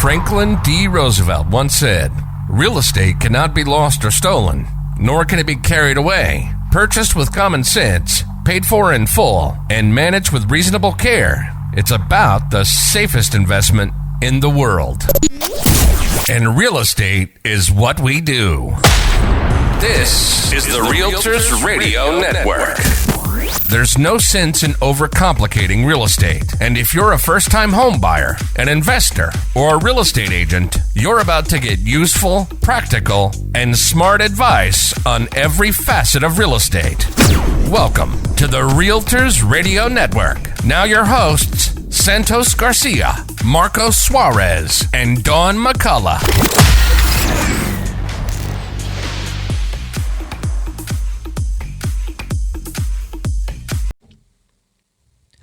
Franklin D. Roosevelt once said, "Real estate cannot be lost or stolen, nor can it be carried away. Purchased with common sense, paid for in full, and managed with reasonable care, it's about the safest investment in the world." And real estate is what we do. This is the Realtors Radio Network. There's no sense in overcomplicating real estate. And if you're a first-time home buyer, an investor, or a real estate agent, you're about to get useful, practical, and smart advice on every facet of real estate. Welcome to the Realtors Radio Network. Now your hosts, Santos Garcia, Marcos Suarez, and Dawn McCullough.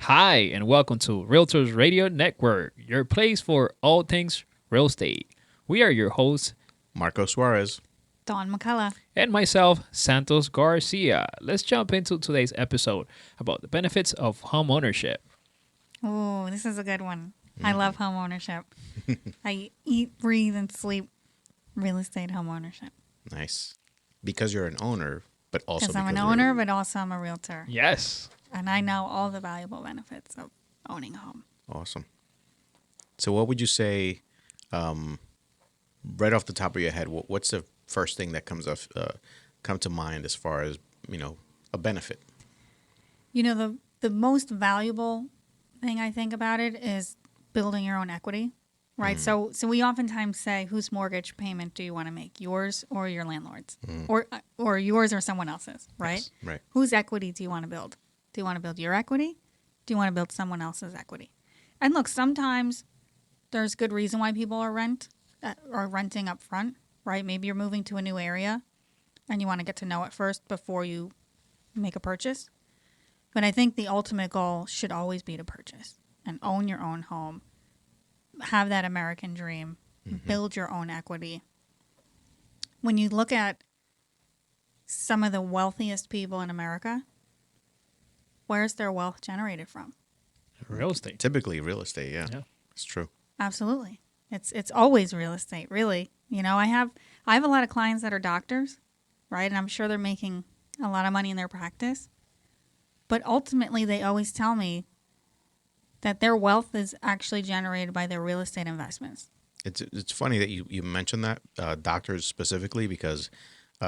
Hi, and welcome to Realtors Radio Network, your place for all things real estate. We are your hosts, Marcos Suarez, Dawn McCullough, and myself, Santos Garcia. Let's jump into today's episode about the benefits of home ownership. Oh, this is a good one. I love home ownership. I eat, breathe, and sleep real estate home ownership. Nice. Because you're an owner, but also because I'm an owner, but also I'm a realtor. Yes. And I know all the valuable benefits of owning a home. Awesome. So what would you say, right off the top of your head, what's the first thing that come to mind as far as, a benefit? The most valuable thing I think about it is building your own equity, right? So we oftentimes say, whose mortgage payment do you want to make, yours or your landlord's, or yours or someone else's, right? Yes, right. Whose equity do you want to build? Do you want to build your equity? Do you want to build someone else's equity? And look, sometimes there's good reason why people are renting up front, right? Maybe you're moving to a new area and you want to get to know it first before you make a purchase. But I think the ultimate goal should always be to purchase and own your own home, have that American dream, build your own equity. When you look at some of the wealthiest people in America, where's their wealth generated from? Real estate. Typically real estate, yeah. It's true. Absolutely. It's always real estate, really. I have a lot of clients that are doctors, right? And I'm sure they're making a lot of money in their practice. But ultimately, they always tell me that their wealth is actually generated by their real estate investments. It's funny that you mentioned that, doctors specifically, because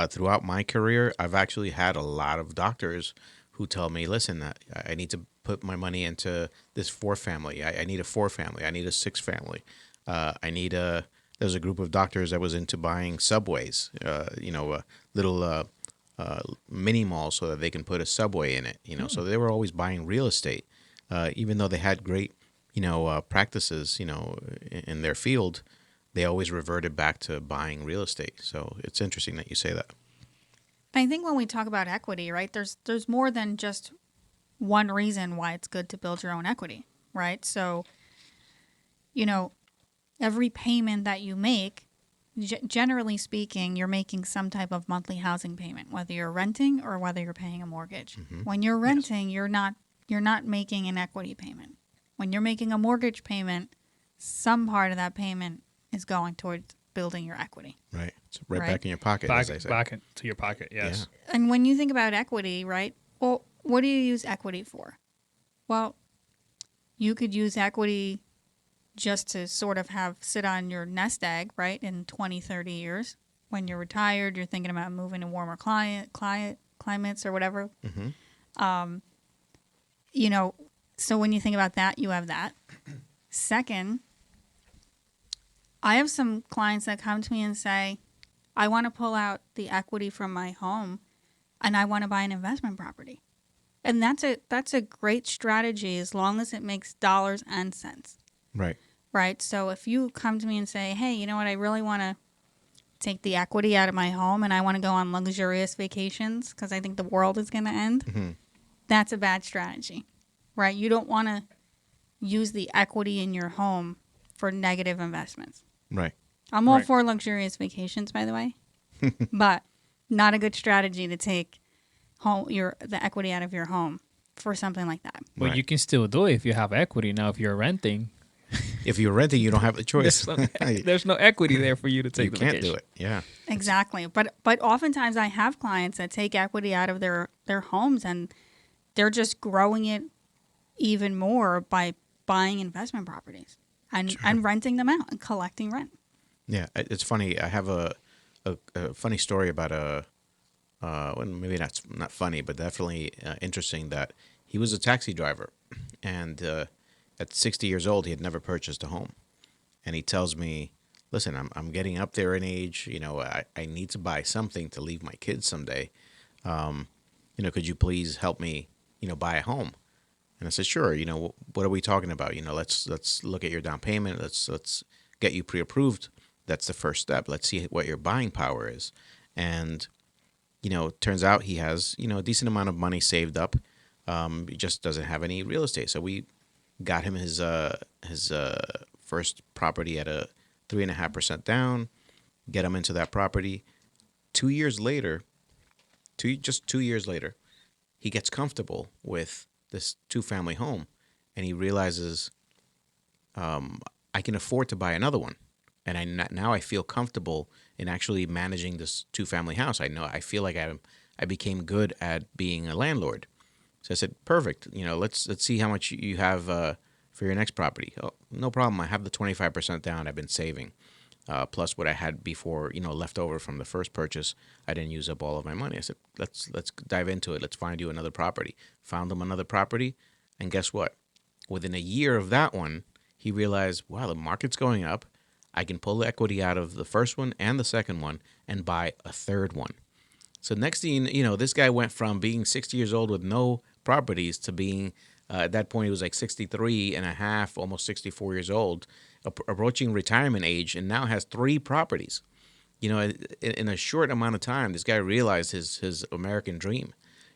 throughout my career, I've actually had a lot of doctors who tell me, listen, I need to put my money into this 4-family. I need a 4-family. I need a 6-family. There's a group of doctors that was into buying subways, little mini malls so that they can put a subway in it. So they were always buying real estate, even though they had great, practices, in their field. They always reverted back to buying real estate. So it's interesting that you say that. I think when we talk about equity, right, there's more than just one reason why it's good to build your own equity, right? So, every payment that you make, generally speaking, you're making some type of monthly housing payment, whether you're renting or whether you're paying a mortgage. When you're renting, you're not making an equity payment. When you're making a mortgage payment, some part of that payment is going towards building your equity. Right. It's right back in your pocket, as they say. Back into your pocket, yes. Yeah. And when you think about equity, right, well, what do you use equity for? Well, you could use equity just to sort of sit on your nest egg, right, in 20, 30 years. When you're retired, you're thinking about moving to warmer climates or whatever. So when you think about that, you have that. Second, I have some clients that come to me and say, I want to pull out the equity from my home and I want to buy an investment property. And that's a great strategy as long as it makes dollars and cents. Right. Right. So if you come to me and say, hey, you know what, I really want to take the equity out of my home and I want to go on luxurious vacations because I think the world is going to end, that's a bad strategy. Right. You don't want to use the equity in your home for negative investments. Right. I'm all for luxurious vacations, by the way, but not a good strategy to take the equity out of your home for something like that. But you can still do it if you have equity. Now, if you're renting, If you're renting, you don't have a choice. There's no equity there for you to take You the can't vacation. do it. Yeah. Exactly. But oftentimes I have clients that take equity out of their homes and they're just growing it even more by buying investment properties and renting them out and collecting rent. Yeah, it's funny. I have a funny story about well, maybe not funny, but definitely interesting that he was a taxi driver, and at 60 years old, he had never purchased a home, and he tells me, "Listen, I'm getting up there in age. You know, I need to buy something to leave my kids someday. You know, could you please help me, you know, buy a home?" And I said, "Sure. You know, what are we talking about? You know, let's look at your down payment. Let's get you pre-approved. That's the first step. Let's see what your buying power is." And you know, turns out he has, you know, a decent amount of money saved up. He just doesn't have any real estate. So we got him his first property at a 3.5% down. Get him into that property. 2 years later, just 2 years later, he gets comfortable with this 2-family home, and he realizes I can afford to buy another one, and now I feel comfortable in actually managing this 2-family house. I feel like I became good at being a landlord. So I said, perfect. You know, let's see how much you have for your next property. Oh, no problem. I have the 25% down. I've been saving, plus what I had before, you know, left over from the first purchase. I didn't use up all of my money. I said, let's dive into it. Let's find you another property. Found him another property, and guess what? Within a year of that one, he realized, wow, the market's going up. I can pull the equity out of the first one and the second one and buy a third one. So next thing you know, this guy went from being 60 years old with no properties to being, at that point, he was like 63 and a half, almost 64 years old, approaching retirement age, and now has 3 properties. You know, in a short amount of time, this guy realized his American dream,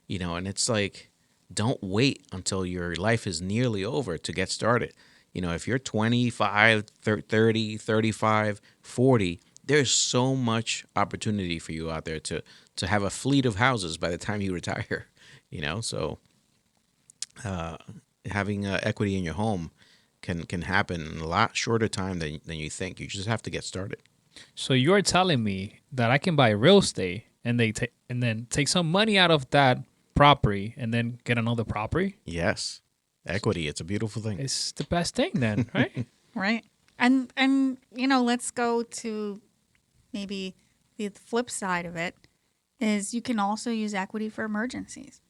you know, and it's like, don't wait until your life is nearly over to get started. You know, if you're 25, 30, 35, 40, there's so much opportunity for you out there to have a fleet of houses by the time you retire, you know. So having equity in your home can happen in a lot shorter time than you think. You just have to get started. So you're telling me that I can buy real estate and then take some money out of that property and then get another property? Yes. Equity, it's a beautiful thing. It's the best thing then, right? Right. And you know, let's go to maybe the flip side of it is you can also use equity for emergencies.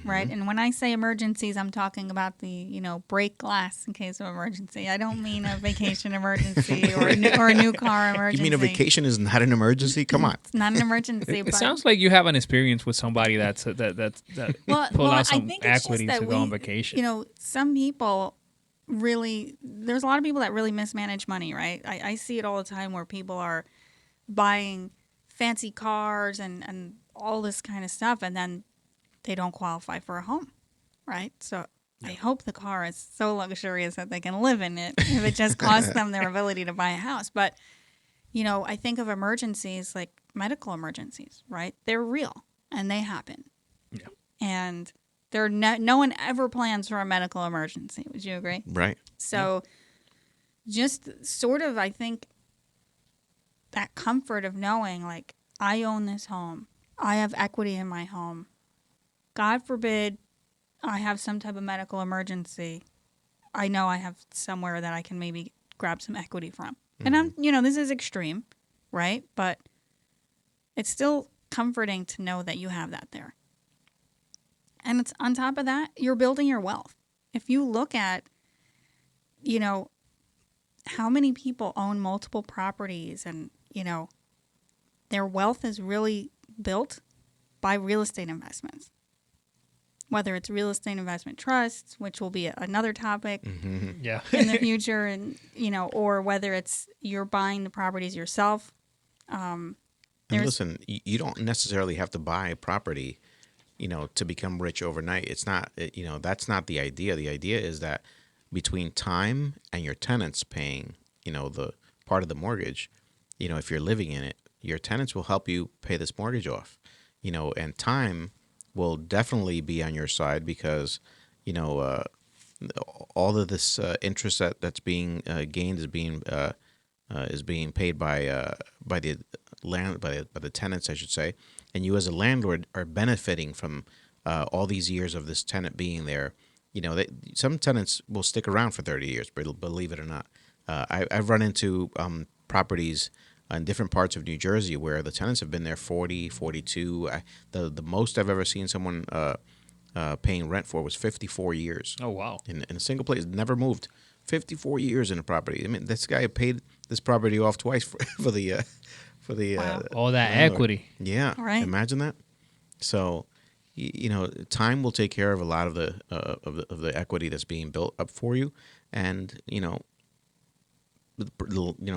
Right. And when I say emergencies, I'm talking about the, you know, break glass in case of emergency. I don't mean a vacation emergency or a new car emergency. You mean a vacation is not an emergency? Come on. It's not an emergency. It sounds like you have an experience with somebody that pulled out some equity to go on vacation. You know, some people really, there's a lot of people that really mismanage money, right? I see it all the time where people are buying fancy cars and all this kind of stuff, and then they don't qualify for a home, right? So I hope the car is so luxurious that they can live in it if it just costs them their ability to buy a house. But, you know, I think of emergencies like medical emergencies, right? They're real and they happen. Yeah. And no one ever plans for a medical emergency. Would you agree? Right. So just sort of, I think, that comfort of knowing, like, I own this home. I have equity in my home. God forbid I have some type of medical emergency. I know I have somewhere that I can maybe grab some equity from. And I'm, you know, this is extreme, right? But it's still comforting to know that you have that there. And it's on top of that, you're building your wealth. If you look at, you know, how many people own multiple properties and, you know, their wealth is really built by real estate investments. Whether it's real estate investment trusts, which will be another topic Yeah. in the future, and you know, or whether it's you're buying the properties yourself. And listen, you don't necessarily have to buy a property, you know, to become rich overnight. It's not, you know, that's not the idea. The idea is that between time and your tenants paying, you know, the part of the mortgage, you know, if you're living in it, your tenants will help you pay this mortgage off, you know, and time will definitely be on your side because, you know, all of this interest that's being gained is being paid by the by the tenants, I should say, and you as a landlord are benefiting from all these years of this tenant being there. Some tenants will stick around for 30 years, believe it or not. I've run into properties in different parts of New Jersey where the tenants have been there 40, 42. The most I've ever seen someone paying rent for was 54 years. Oh, wow. In a single place, never moved. 54 years in a property. I mean, this guy paid this property off twice for the Wow. All that landlord. equity. Yeah, Right. Imagine that. So, time will take care of a lot of the equity that's being built up for you, and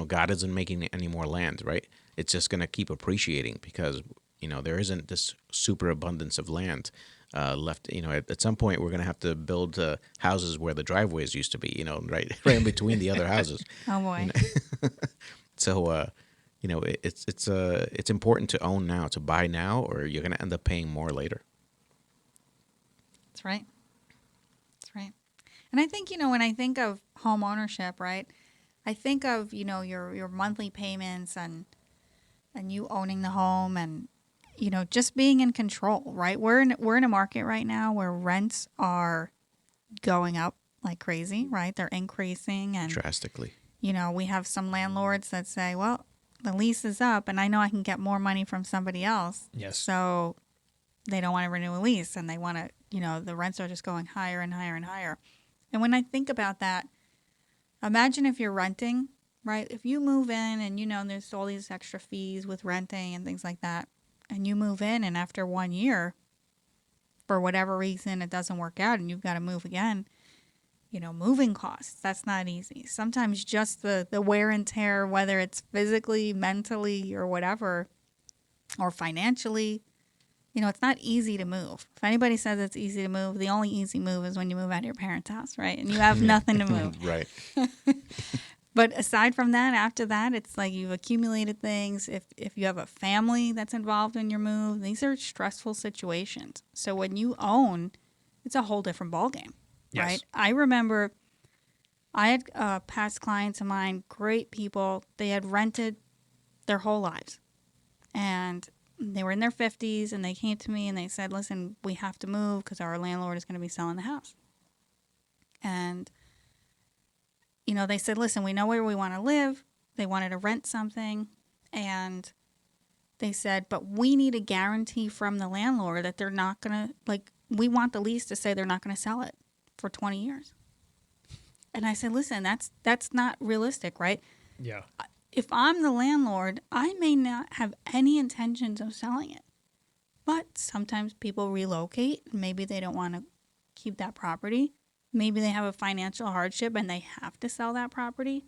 God isn't making any more land, right? It's just going to keep appreciating because there isn't this super abundance of land left. At some point we're going to have to build houses where the driveways used to be, right in between the other houses. Oh boy. So it's important to own now, to buy now, or you're going to end up paying more later. That's right. That's right. And I think, when I think of home ownership, right, I think of, your monthly payments and you owning the home and, just being in control, right? We're in a market right now where rents are going up like crazy, right? They're increasing. And, Drastically. we have some landlords that say, well, the lease is up and I know I can get more money from somebody else. Yes. So they don't want to renew a lease and they want to, the rents are just going higher and higher and higher. And when I think about that, imagine if you're renting, right? If you move in and there's all these extra fees with renting and things like that, and you move in and after 1 year, for whatever reason, it doesn't work out and you've got to move again, moving costs, that's not easy. Sometimes just the wear and tear, whether it's physically, mentally, or whatever, or financially, it's not easy to move. If anybody says it's easy to move, the only easy move is when you move out of your parents' house, right? And you have nothing to move. Right. But aside from that, after that, it's like you've accumulated things. If you have a family that's involved in your move, these are stressful situations. So when you own, it's a whole different ballgame, Yes. right? I remember I had past clients of mine, great people. They had rented their whole lives. And they were in their 50s, and they came to me and they said, listen, we have to move because our landlord is going to be selling the house. And they said, listen, we know where we want to live. They wanted to rent something. And they said, but we need a guarantee from the landlord that they're not going to, we want the lease to say they're not going to sell it for 20 years. And I said, listen, that's not realistic, right? Yeah. If I'm the landlord, I may not have any intentions of selling it. But sometimes people relocate. Maybe they don't want to keep that property. Maybe they have a financial hardship and they have to sell that property.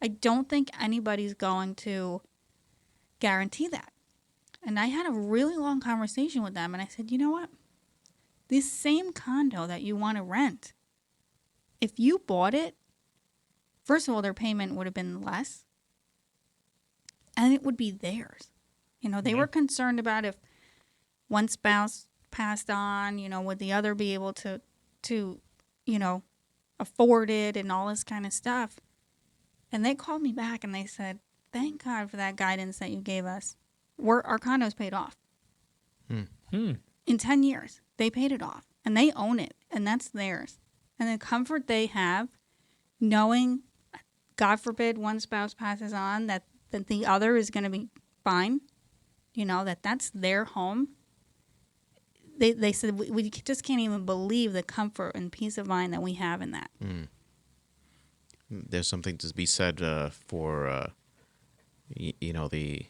I don't think anybody's going to guarantee that. And I had a really long conversation with them and I said, you know what? This same condo that you want to rent, if you bought it, first of all, their payment would have been less and it would be theirs. They were concerned about if one spouse passed on, would the other be able to afford it and all this kind of stuff. And they called me back and they said, thank God for that guidance that you gave us. Our condo's paid off. In 10 years, they paid it off and they own it and that's theirs. And the comfort they have knowing, God forbid, one spouse passes on, that the other is going to be fine, that's their home. They said, we just can't even believe the comfort and peace of mind that we have in that. There's something to be said for, the,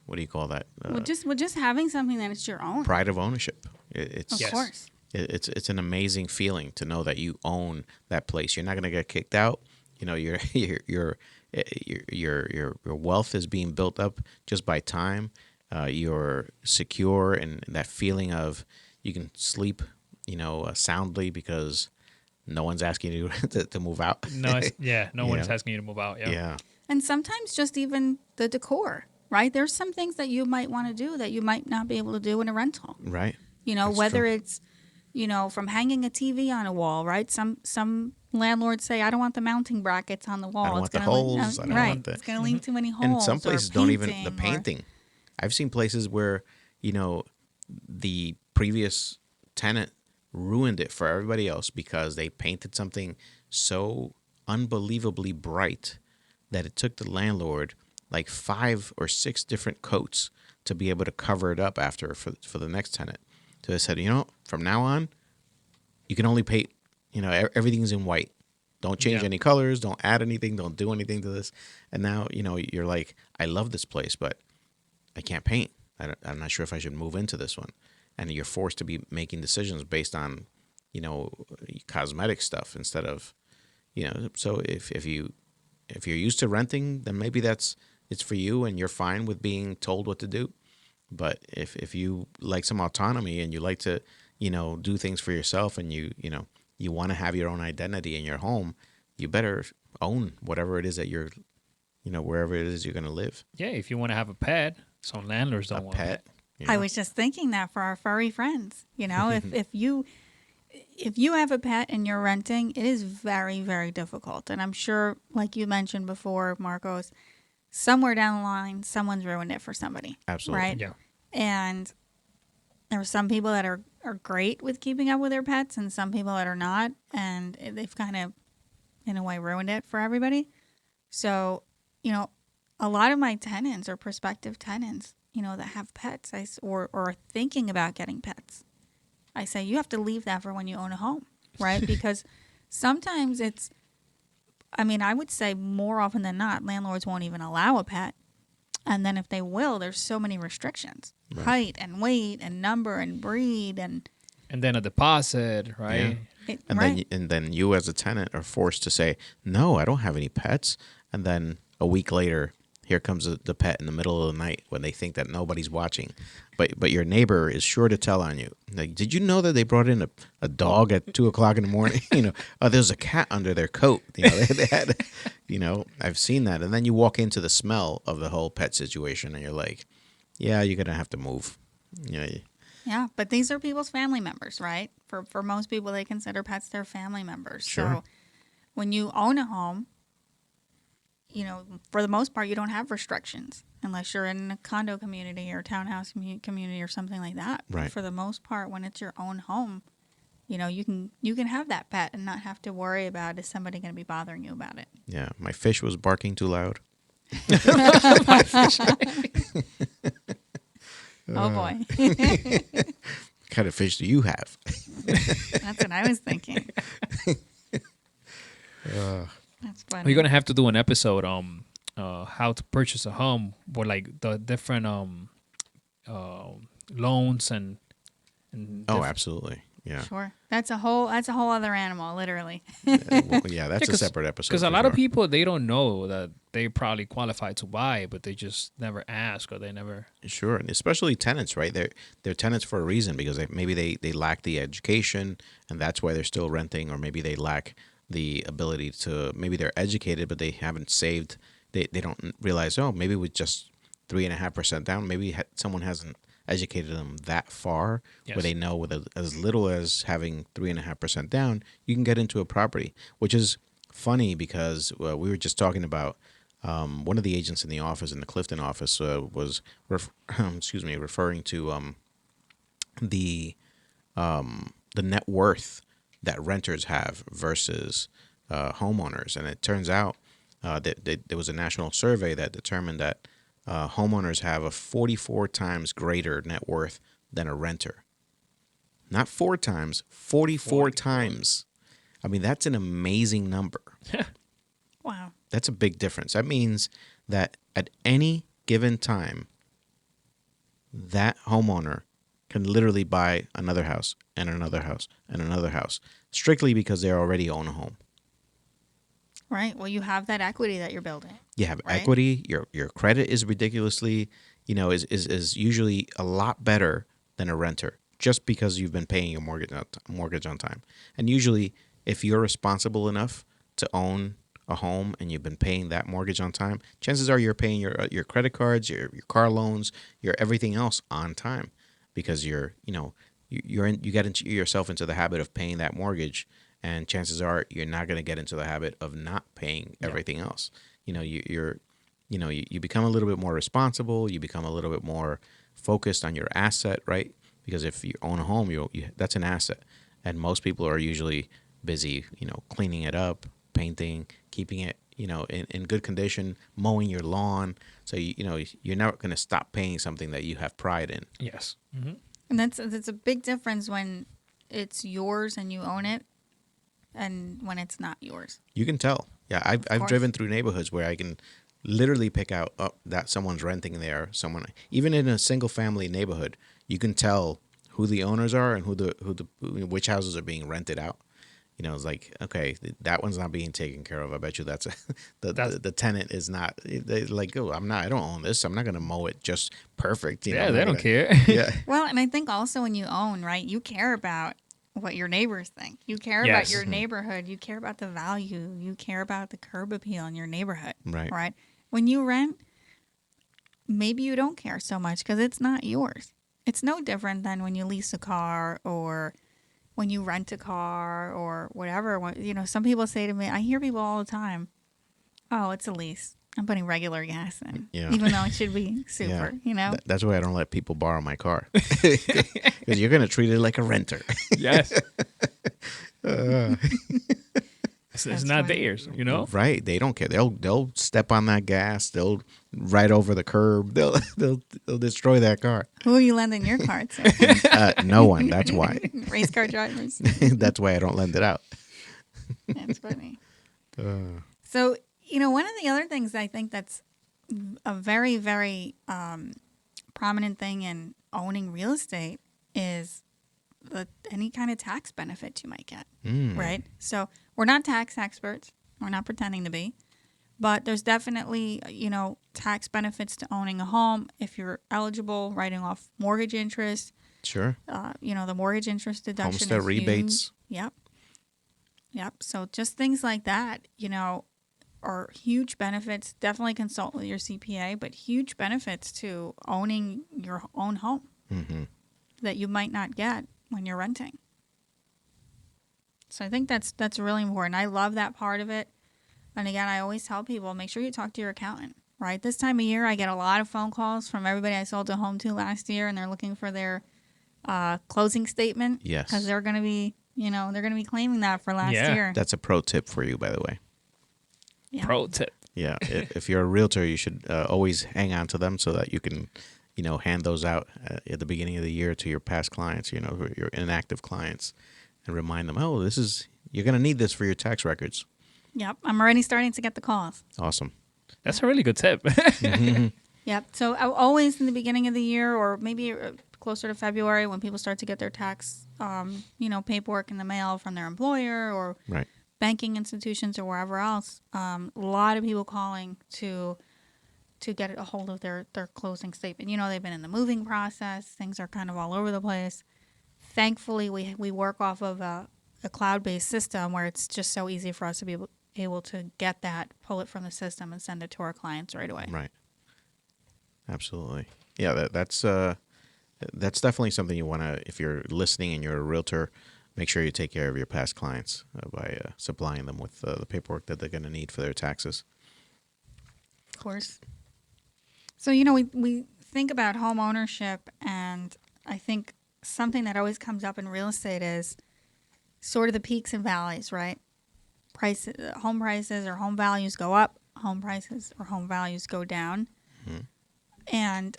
what do you call that? Just having something that it's your own. Pride of ownership. It's Of course. It's an amazing feeling to know that you own that place. You're not going to get kicked out. Your wealth is being built up just by time. You're secure, and that feeling of you can sleep, soundly because no one's asking you to move out. No, no one's asking you to move out. Yeah. And sometimes just even the decor, right? There's some things that you might want to do that you might not be able to do in a rental. Right. That's whether true. it's from hanging a TV on a wall, right? Some landlords say, I don't want the mounting brackets on the wall. I don't want the gonna holes. I don't right. want the... It's going to leave too many holes. And some places don't even the or- painting. I've seen places where the previous tenant ruined it for everybody else because they painted something so unbelievably bright that it took the landlord like 5 or 6 different coats to be able to cover it up after for the next tenant. So they said, from now on, you can only paint, everything's in white. Don't change any colors. Don't add anything. Don't do anything to this. And now, you're like, I love this place, but I can't paint. I'm not sure if I should move into this one. And you're forced to be making decisions based on, cosmetic stuff instead of, so if you're used to renting, then maybe it's for you and you're fine with being told what to do. But if you like some autonomy and you like to, do things for yourself and you want to have your own identity in your home, you better own whatever it is that you're, wherever it is you're going to live. Yeah, if you want to have a pet, some landlords don't want pet. I was just thinking that for our furry friends, if you have a pet and you're renting, it is very, very difficult. And I'm sure, like you mentioned before, Marcos, somewhere down the line, someone's ruined it for somebody. Absolutely. Right? Yeah. And there are some people that are great with keeping up with their pets and some people that are not. And they've kind of, in a way, ruined it for everybody. So, a lot of my tenants or prospective tenants, that have pets or are thinking about getting pets, I say you have to leave that for when you own a home, right? Because sometimes I would say more often than not, landlords won't even allow a pet. And then if they will, there's so many restrictions, Right. height and weight and number and breed and then a deposit, right? Yeah. right. Then you as a tenant are forced to say, no, I don't have any pets. And then a week later, here comes the pet in the middle of the night when they think that nobody's watching. But your neighbor is sure to tell on you. Like, did you know that they brought in a dog at 2:00 in the morning? There's a cat under their coat. They had, I've seen that. And then you walk into the smell of the whole pet situation and you're like, yeah, you're going to have to move. Yeah, but these are people's family members, right? For most people, they consider pets their family members. Sure. So when you own a home, for the most part, you don't have restrictions unless you're in a condo community or townhouse community or something like that. Right. But for the most part, when it's your own home, you can have that pet and not have to worry about is somebody going to be bothering you about it. Yeah, my fish was barking too loud. Oh boy, What kind of fish do you have? that's what I was thinking. That's funny. We're gonna have to do an episode on how to purchase a home, or like the different loans and Absolutely. Yeah. Sure, that's a whole other animal, literally. Yeah, that's a separate episode. Because a for lot of sure. people, they don't know that they probably qualify to buy, but they just never ask or they never. Sure, and especially tenants, right? They're tenants for a reason because maybe they lack the education, and that's why they're still renting, or maybe they lack the ability to. Maybe they're educated, but they haven't saved. They don't realize. Oh, maybe with just 3.5% down, maybe someone hasn't educated them that far, Yes. where they know with as little as having 3.5% down, you can get into a property, which is funny because we were just talking about. One of the agents in the office, in the Clifton office, was referring to the net worth that renters have versus homeowners, and it turns out that there was a national survey that determined that homeowners have a 44 times greater net worth than a renter. Not 4 times, 44 times. I mean, that's an amazing number. Wow. That's a big difference. That means that at any given time, that homeowner can literally buy another house and another house and another house, strictly because they already own a home. Right. Well, you have that equity that you're building. You have Right. equity. Your credit is ridiculously, is usually a lot better than a renter, just because you've been paying your mortgage on time. And usually, if you're responsible enough to own a home and you've been paying that mortgage on time, chances are you're paying your credit cards, your car loans, your everything else on time, because you're you get into yourself into the habit of paying that mortgage, and chances are you're not going to get into the habit of not paying everything else. You become a little bit more responsible. You become a little bit more focused on your asset, right? Because if you own a home, that's an asset, and most people are usually busy, cleaning it up, painting, keeping it, in good condition, mowing your lawn. So you're not going to stop paying something that you have pride in. Yes. And that's a big difference when it's yours and you own it, and when it's not yours. You can tell. Yeah, I've driven through neighborhoods where I can literally pick out that someone's renting there. Someone, even in a single family neighborhood, you can tell who the owners are and which houses are being rented out. It's like, okay, that one's not being taken care of. I bet you that's the tenant is not. They're like, oh, I don't own this. I'm not going to mow it just perfect. They don't care. Yeah. Well, and I think also when you own, right, you care about what your neighbors think. You care about your neighborhood. You care about the value. You care about the curb appeal in your neighborhood. Right. Right. When you rent, maybe you don't care so much because it's not yours. It's no different than when you lease a car or when you rent a car or whatever. Some people say to me, I hear people all the time, oh, it's a lease. I'm putting regular gas in, even though it should be super, That's why I don't let people borrow my car. Because you're going to treat it like a renter. Yes. It's not funny. theirs, Right. They don't care. They'll step on that gas. They'll ride over the curb. They'll destroy that car. Who are you lending your car to? No one. That's why. Race car drivers. That's why I don't lend it out. That's funny. So, one of the other things I think that's a very, very prominent thing in owning real estate is any kind of tax benefit you might get, right? So we're not tax experts. We're not pretending to be. But there's definitely, tax benefits to owning a home if you're eligible, writing off mortgage interest. Sure. The mortgage interest deduction Homestead is rebates. Huge. Yep. So just things like that, are huge benefits. Definitely consult with your CPA, but huge benefits to owning your own home that you might not get when you're renting. So I think that's really important. I love that part of it. And again, I always tell people, make sure you talk to your accountant, right? This time of year, I get a lot of phone calls from everybody I sold a home to last year, and they're looking for their closing statement. Yes. Because they're going to be, they're going to be claiming that for last year. That's a pro tip for you, by the way. Yeah. Pro tip. Yeah. If you're a realtor, you should always hang on to them so that you can, hand those out at the beginning of the year to your past clients, your inactive clients, and remind them, oh, you're going to need this for your tax records. Yep. I'm already starting to get the calls. Awesome. That's a really good tip. Yep. So always in the beginning of the year, or maybe closer to February, when people start to get their tax, paperwork in the mail from their employer or Right. banking institutions or wherever else, a lot of people calling to get a hold of their closing statement. They've been in the moving process. Things are kind of all over the place. Thankfully, we work off of a cloud-based system where it's just so easy for us to be able to get that, pull it from the system, and send it to our clients right away. Right. Absolutely. Yeah, that's definitely something you want to, if you're listening and you're a realtor, make sure you take care of your past clients by supplying them with the paperwork that they're going to need for their taxes. Of course. So, we think about home ownership, and I think something that always comes up in real estate is sort of the peaks and valleys, right? Home prices or home values go up, home prices or home values go down. Mm-hmm. And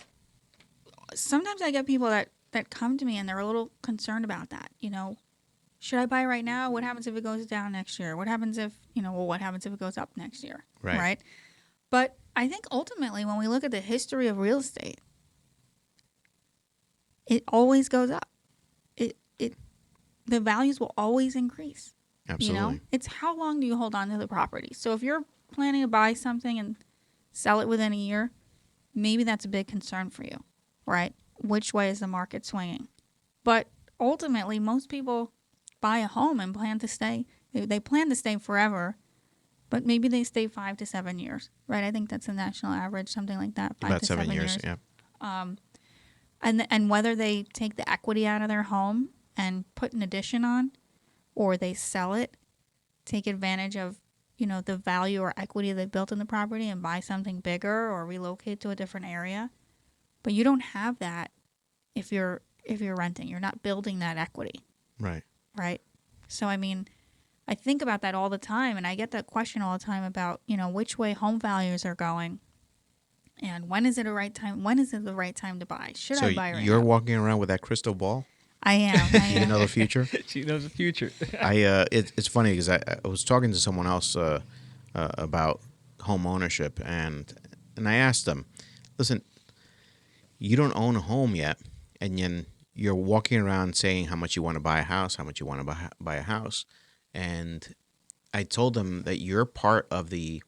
sometimes I get people that come to me and they're a little concerned about that. Should I buy right now? What happens if it goes down next year? What happens if, what happens if it goes up next year? Right? But I think ultimately when we look at the history of real estate, it always goes up. The values will always increase. Absolutely. It's how long do you hold on to the property? So if you're planning to buy something and sell it within a year, maybe that's a big concern for you, right? Which way is the market swinging? But ultimately, most people buy a home and plan to stay. They plan to stay forever, but maybe they stay 5 to 7 years, right? I think that's the national average, something like that. 5 About to 7 7 years, yeah. And whether they take the equity out of their home and put an addition on, or they sell it, take advantage of, the value or equity they built in the property and buy something bigger or relocate to a different area. But you don't have that if you're renting. You're not building that equity. Right. Right. So, I mean, I think about that all the time, and I get that question all the time about, which way home values are going. And when is it the right time? When is it the right time to buy? Should I buy right now? You're walking around with that crystal ball? I am. You know the future? She knows the future. It's funny because I was talking to someone else about home ownership, and I asked them, listen, you don't own a home yet, and then you're walking around saying how much you want to buy a house, how much you want to buy a house. And I told them that you're part of the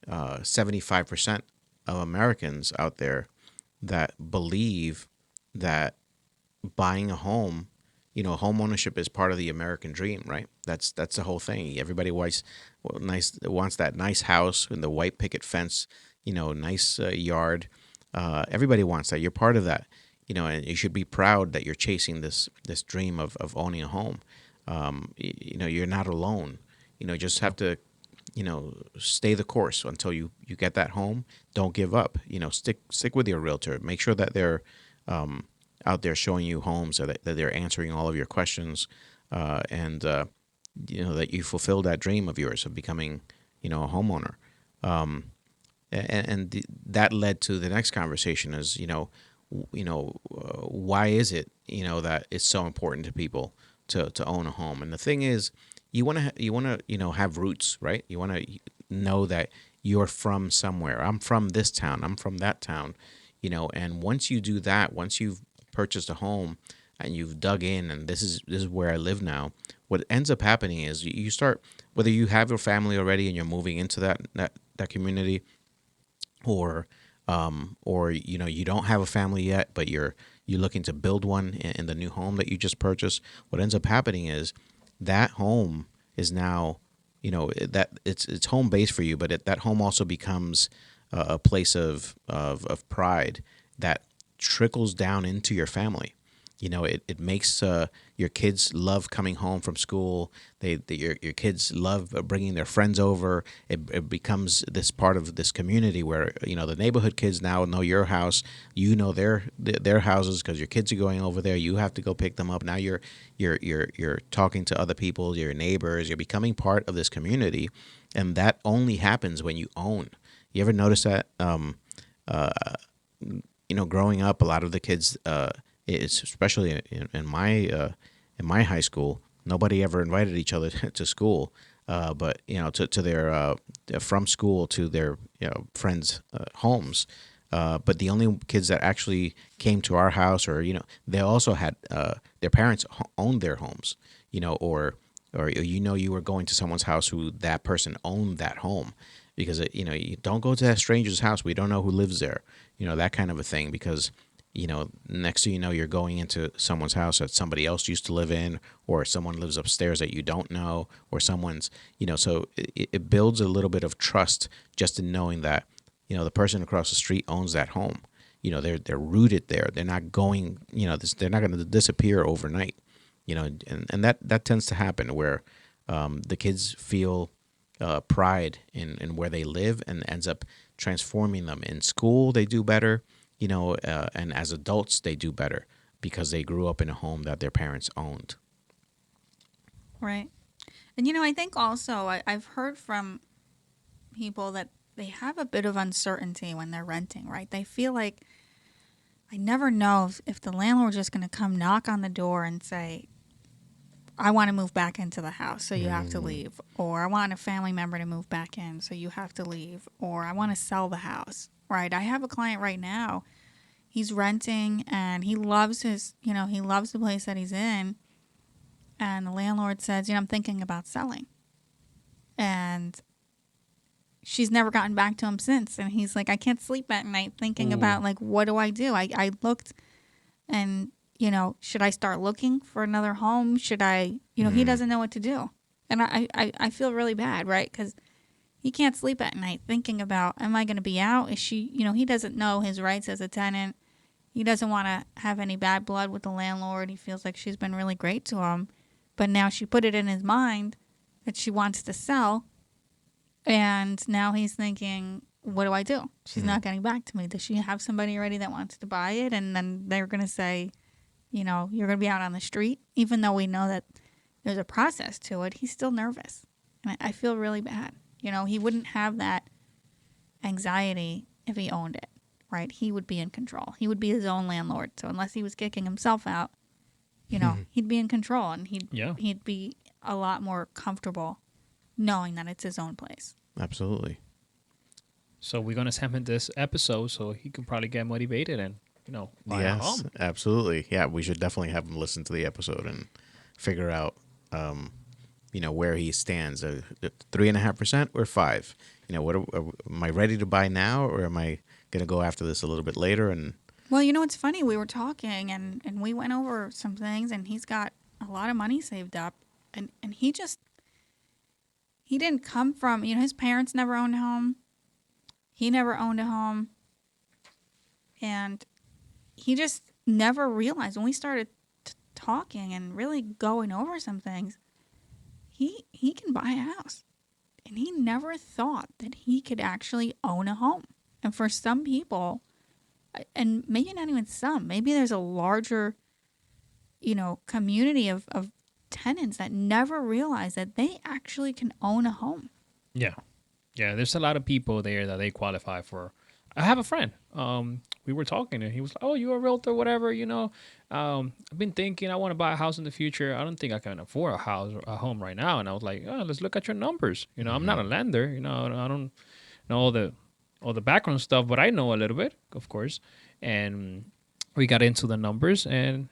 75% of Americans out there that believe that buying a home, home ownership is part of the American dream, right? That's the whole thing. Everybody wants that nice house and the white picket fence, nice yard. Everybody wants that. You're part of that, and you should be proud that you're chasing this dream of owning a home. You're not alone. Just have to, stay the course until you get that home. Don't give up. Stick with your realtor. Make sure that they're out there showing you homes, that they're answering all of your questions, and that you fulfill that dream of yours of becoming, a homeowner. That led to the next conversation is, why is it, that it's so important to people to own a home? And the thing is, you want to have roots, right? You want to know that you're from somewhere. I'm from this town. I'm from that town, and once you do that, once you've purchased a home and you've dug in and this is where I live now, what ends up happening is you start, whether you have your family already and you're moving into that community, or you don't have a family yet, but you're looking to build one in the new home that you just purchased. What ends up happening is that home is now, that it's home base for you, but that home also becomes a place of pride that trickles down into your family. It makes your kids love coming home from school. Your kids love bringing their friends over. It becomes this part of this community where the neighborhood kids now know your house. Their houses because your kids are going over there. You have to go pick them up. Now you're talking to other people, your neighbors. You're becoming part of this community, and that only happens when you own. You ever notice that? Growing up, a lot of the kids. It's especially in my high school, nobody ever invited each other to school, but to their from school to their friends' homes. But the only kids that actually came to our house, or they also had their parents owned their homes, or you were going to someone's house who that person owned that home, because you don't go to that stranger's house. We don't know who lives there, that kind of a thing, because. Next thing you know, you're going into someone's house that somebody else used to live in, or someone lives upstairs that you don't know, or someone's, so it builds a little bit of trust just in knowing that, the person across the street owns that home. They're rooted there. They're not going, they're not going to disappear overnight, and that tends to happen where the kids feel pride in where they live, and ends up transforming them. In school, they do better. And as adults, they do better because they grew up in a home that their parents owned. Right. And, I think also I've heard from people that they have a bit of uncertainty when they're renting, right? They feel like, I never know if the landlord's just going to come knock on the door and say, I want to move back into the house, so you have to leave. Or I want a family member to move back in, so you have to leave. Or I want to sell the house. Right. I have a client right now. He's renting and he loves he loves the place that he's in. And the landlord says, I'm thinking about selling. And she's never gotten back to him since. And he's like, I can't sleep at night thinking about, what do I do? I looked and, should I start looking for another home? Should I, he doesn't know what to do. And I feel really bad, right? Because he can't sleep at night thinking about, am I going to be out? Is she, he doesn't know his rights as a tenant. He doesn't want to have any bad blood with the landlord. He feels like she's been really great to him. But now she put it in his mind that she wants to sell. And now he's thinking, what do I do? She's not getting back to me. Does she have somebody already that wants to buy it? And then they're going to say, you're going to be out on the street. Even though we know that there's a process to it, he's still nervous. And I feel really bad. He wouldn't have that anxiety if he owned it, right? He would be in control. He would be his own landlord. So unless he was kicking himself out, he'd be in control, and he'd be a lot more comfortable knowing that it's his own place. Absolutely. So we're gonna send him this episode so he can probably get motivated and buy a home. Yes, absolutely. Yeah, we should definitely have him listen to the episode and figure out where he stands. 3.5% or 5%. Am I ready to buy now, or am I going to go after this a little bit later? And well, it's funny. We were talking and we went over some things, and he's got a lot of money saved up, and he didn't come from, his parents never owned a home. He never owned a home. And he just never realized when we started talking and really going over some things, he can buy a house. And he never thought that he could actually own a home. And for some people, and maybe not even some, maybe there's a larger, community of tenants that never realize that they actually can own a home. Yeah. Yeah, there's a lot of people there that they qualify for. I have a friend. We were talking, and he was like, "Oh, you're a realtor, whatever, I've been thinking I want to buy a house in the future. I don't think I can afford a home right now." And I was like, "Oh, let's look at your numbers. I'm not a lender. I don't know all the background stuff, but I know a little bit, of course." And we got into the numbers, and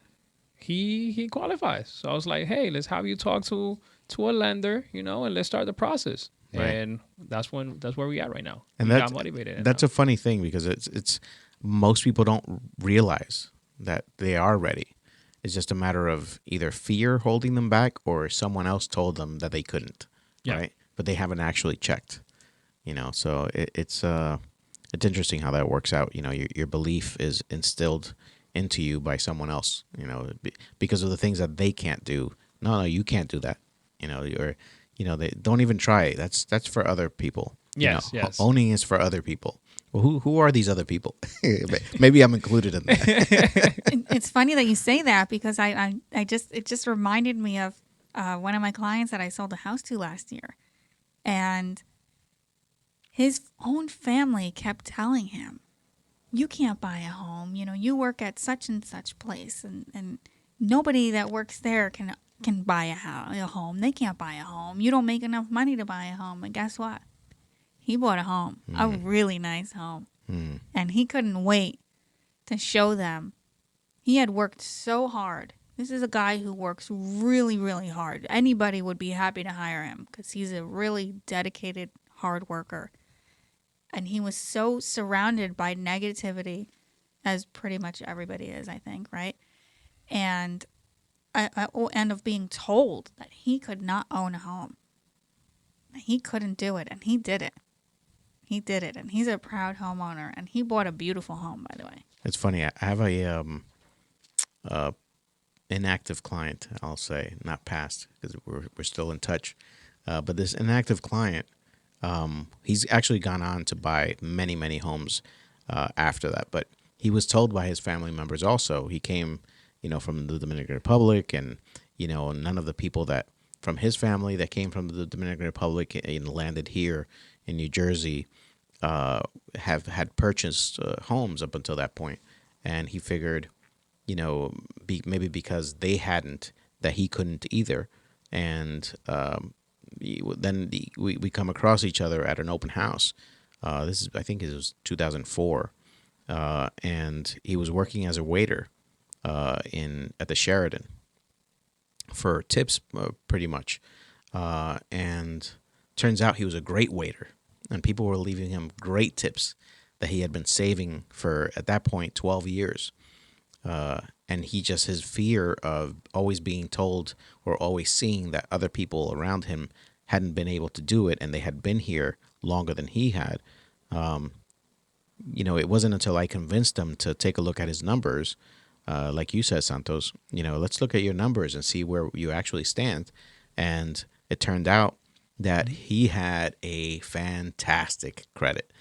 he qualifies. So I was like, "Hey, let's have you talk to a lender, and let's start the process." Yeah. And that's where we at right now. And we that's got motivated. That's a funny thing, because it's most people don't realize that they are ready. It's just a matter of either fear holding them back, or someone else told them that they couldn't. Yeah. Right? But they haven't actually checked. So it's interesting how that works out. Your belief is instilled into you by someone else. Because of the things that they can't do. No, you can't do that. They don't even try it. That's for other people. Yes. Owning is for other people. Well, who are these other people? Maybe I'm included in that. It's funny that you say that, because it just reminded me of one of my clients that I sold a house to last year, and his own family kept telling him, "You can't buy a home. You work at such and such place, and nobody that works there can buy a home. They can't buy a home. You don't make enough money to buy a home." And guess what? He bought a home, a really nice home. And he couldn't wait to show them. He had worked so hard. This is a guy who works really, really hard. Anybody would be happy to hire him, because he's a really dedicated, hard worker. And he was so surrounded by negativity, as pretty much everybody is, I think, right? And end of being told that he could not own a home. He couldn't do it, and he did it. He did it, and he's a proud homeowner, and he bought a beautiful home, by the way. It's funny. I have a inactive client, I'll say, not past, because we're still in touch. But this inactive client, he's actually gone on to buy many, many homes after that. But he was told by his family members also. He came, from the Dominican Republic, and none of the people that from his family that came from the Dominican Republic and landed here in New Jersey have had purchased homes up until that point. And he figured, maybe because they hadn't, that he couldn't either. And then we come across each other at an open house. I think it was 2004. And he was working as a waiter at the Sheraton for tips, pretty much. And turns out he was a great waiter, and people were leaving him great tips that he had been saving for, at that point, 12 years. And his fear of always being told or always seeing that other people around him hadn't been able to do it, and they had been here longer than he had, it wasn't until I convinced him to take a look at his numbers, like you said, Santos, let's look at your numbers and see where you actually stand. And it turned out that he had a fantastic credit.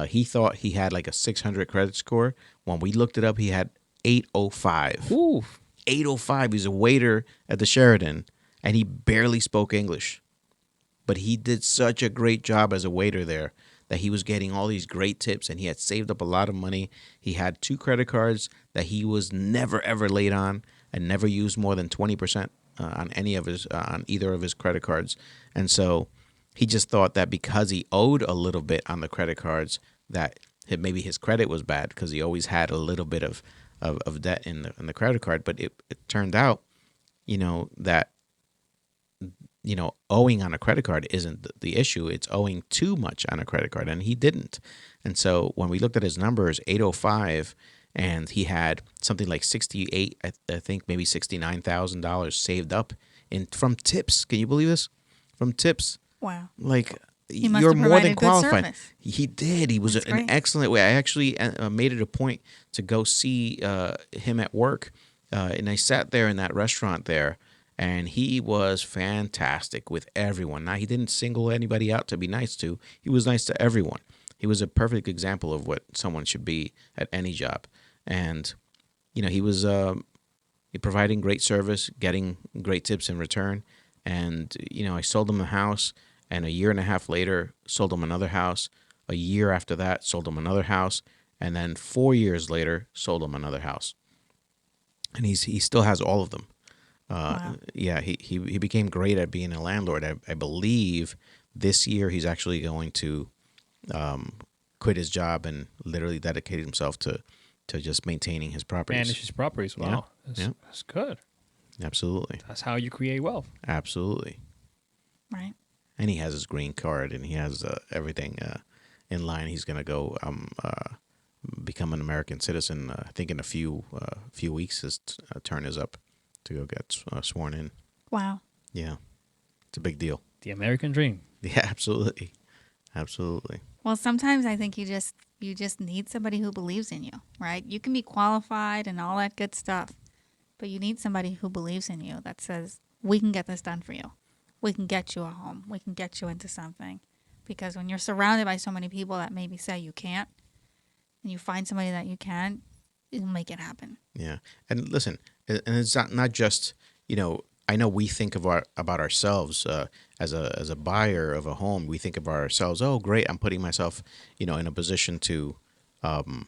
He thought he had like a 600 credit score. When we looked it up, he had 805. Ooh. 805. He's a waiter at the Sheraton, and he barely spoke English. But he did such a great job as a waiter there that he was getting all these great tips, and he had saved up a lot of money. He had 2 credit cards that he was never, ever late on and never used more than 20% on either of his credit cards. And so he just thought that because he owed a little bit on the credit cards, that maybe his credit was bad because he always had a little bit of debt in the credit card. But it turned out, that owing on a credit card isn't the issue. It's owing too much on a credit card, and he didn't. And so when we looked at his numbers, 805, and he had something like 68, I think maybe $69,000 saved up from tips. Can you believe this? From tips. Wow. Like, He must you're have more than provided good qualified. service. He did. He was That's an great. excellent way. I actually made it a point to go see him at work, and I sat there in that restaurant there, and he was fantastic with everyone. Now, he didn't single anybody out to be nice to. He was nice to everyone. He was a perfect example of what someone should be at any job. And, he was providing great service, getting great tips in return. And, I sold him a house, and a year and a half later, sold him another house. A year after that, sold him another house. And then 4 years later, sold him another house. And he still has all of them. Wow. Yeah, he became great at being a landlord. I believe this year he's actually going to quit his job and literally dedicate himself to just maintaining his properties. Manage his properties. Wow. That's good. Absolutely. That's how you create wealth. Absolutely. Right. And he has his green card, and he has everything in line. He's going to go become an American citizen. I think in a few weeks his turn is up to go get sworn in. Wow. Yeah, it's a big deal. The American dream. Yeah, absolutely, absolutely. Well, sometimes I think you just need somebody who believes in you, right? You can be qualified and all that good stuff, but you need somebody who believes in you that says, we can get this done for you. We can get you a home. We can get you into something. Because when you're surrounded by so many people that maybe say you can't, and you find somebody that you can, it'll make it happen. Yeah, and listen, and it's not just, I know we think about ourselves as a buyer of a home. We think of ourselves, oh, great, I'm putting myself, in a position to own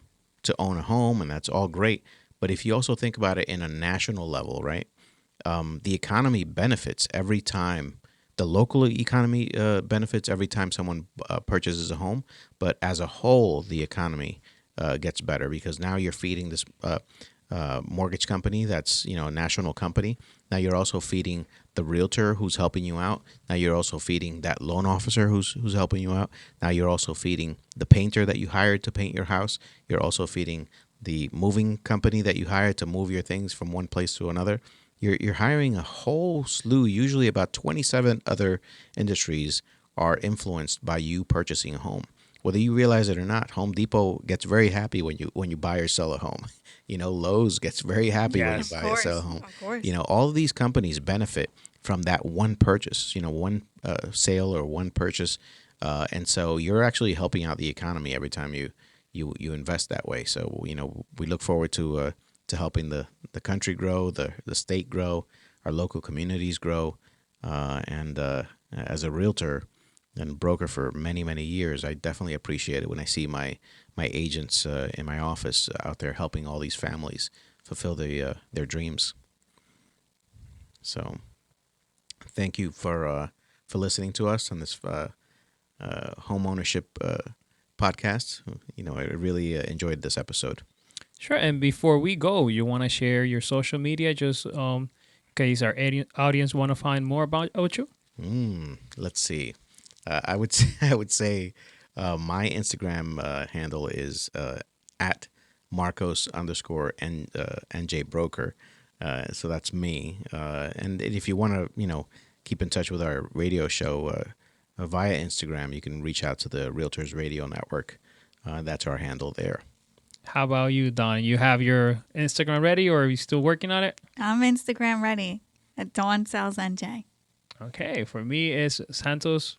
a home, and that's all great. But if you also think about it in a national level, right? The economy benefits every time. The local economy benefits every time someone purchases a home. But as a whole, the economy gets better because now you're feeding this mortgage company that's a national company. Now you're also feeding the realtor who's helping you out. Now you're also feeding that loan officer who's helping you out. Now you're also feeding the painter that you hired to paint your house. You're also feeding the moving company that you hired to move your things from one place to another. You're hiring a whole slew. Usually about 27 other industries are influenced by you purchasing a home. Whether you realize it or not, Home Depot gets very happy when you buy or sell a home. Lowe's gets very happy when you Yes. buy or sell a home. Of course. All of these companies benefit from that one purchase, one sale or one purchase. And so you're actually helping out the economy every time you invest that way. So, we look forward to helping the country grow, the state grow, our local communities grow. And as a realtor and broker for many, many years, I definitely appreciate it when I see my agents in my office out there helping all these families fulfill their dreams. So thank you for listening to us on this home ownership podcast. I really enjoyed this episode. Sure. And before we go, you want to share your social media just in case our audience want to find more about you? Let's see. I would say my Instagram handle is at Marcos_NJ Broker. So that's me. And if you want to, keep in touch with our radio show via Instagram, you can reach out to the Realtors Radio Network That's our handle there. How about you, Dawn? You have your Instagram ready, or are you still working on it? I'm Instagram ready at Dawn Sales NJ. Okay, for me, it's Santos.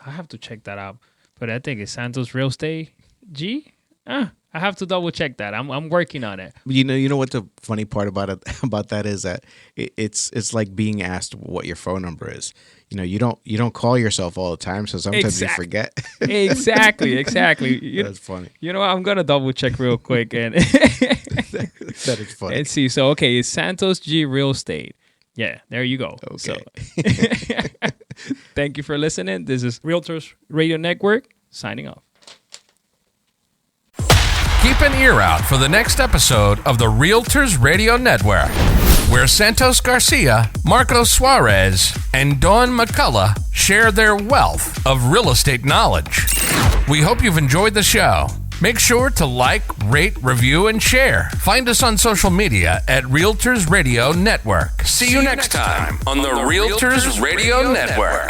I have to check that out, but I think it's Santos Real Estate G. I have to double check that. I'm working on it. You know what the funny part about that is that it's like being asked what your phone number is. You don't call yourself all the time, so sometimes you forget. Exactly. That's funny. You know what? I'm gonna double check real quick and That is funny. and see. So okay, it's Santos G Real Estate. Yeah, there you go. Okay. So, thank you for listening. This is Realtors Radio Network signing off. Keep an ear out for the next episode of the Realtors Radio Network, where Santos Garcia, Marcos Suarez, and Dawn McCullough share their wealth of real estate knowledge. We hope you've enjoyed the show. Make sure to like, rate, review, and share. Find us on social media at Realtors Radio Network. See you next time on the Realtors Radio Network.